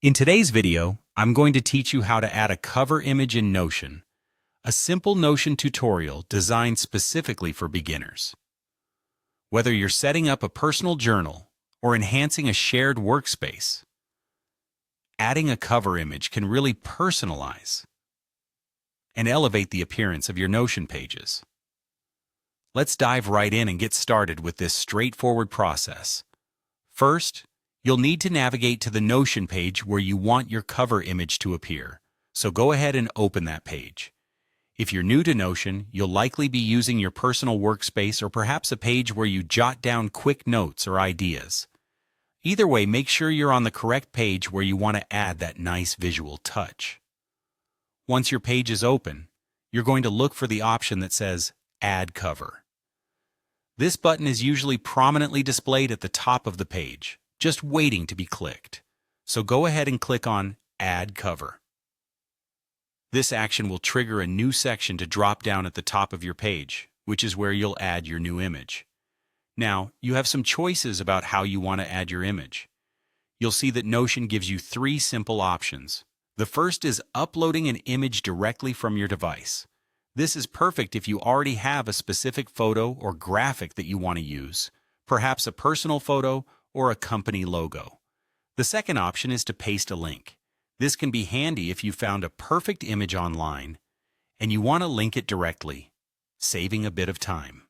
In today's video, I'm going to teach you how to add a cover image in Notion, a simple Notion tutorial designed specifically for beginners. Whether you're setting up a personal journal or enhancing a shared workspace, adding a cover image can really personalize and elevate the appearance of your Notion pages. Let's dive right in and get started with this straightforward process. First, you'll need to navigate to the Notion page where you want your cover image to appear, so go ahead and open that page. If you're new to Notion, you'll likely be using your personal workspace or perhaps a page where you jot down quick notes or ideas. Either way, make sure you're on the correct page where you want to add that nice visual touch. Once your page is open, you're going to look for the option that says Add Cover. This button is usually prominently displayed at the top of the page, just waiting to be clicked. So go ahead and click on Add Cover. This action will trigger a new section to drop down at the top of your page, which is where you'll add your new image. Now, you have some choices about how you want to add your image. You'll see that Notion gives you three simple options. The first is uploading an image directly from your device. This is perfect if you already have a specific photo or graphic that you want to use, perhaps a personal photo or a company logo. The second option is to paste a link. This can be handy if you found a perfect image online and you want to link it directly, saving a bit of time.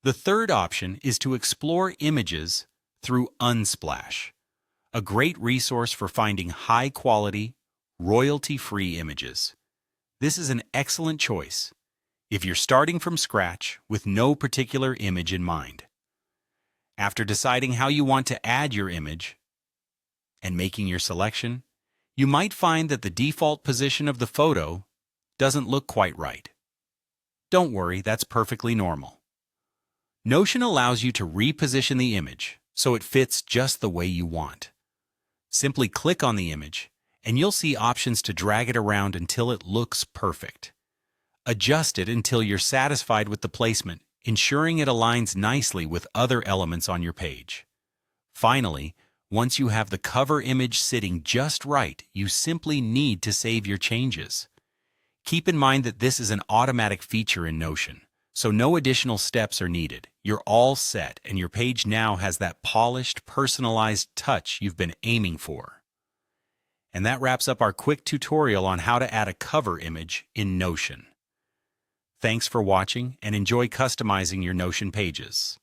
The third option is to explore images through Unsplash, a great resource for finding high-quality, royalty-free images. This is an excellent choice if you're starting from scratch with no particular image in mind. After deciding how you want to add your image and making your selection, you might find that the default position of the photo doesn't look quite right. Don't worry, that's perfectly normal. Notion allows you to reposition the image so it fits just the way you want. Simply click on the image and you'll see options to drag it around until it looks perfect. Adjust it until you're satisfied with the placement, ensuring it aligns nicely with other elements on your page. Finally, once you have the cover image sitting just right, you simply need to save your changes. Keep in mind that this is an automatic feature in Notion, so no additional steps are needed. You're all set, and your page now has that polished, personalized touch you've been aiming for. And that wraps up our quick tutorial on how to add a cover image in Notion. Thanks for watching and enjoy customizing your Notion pages.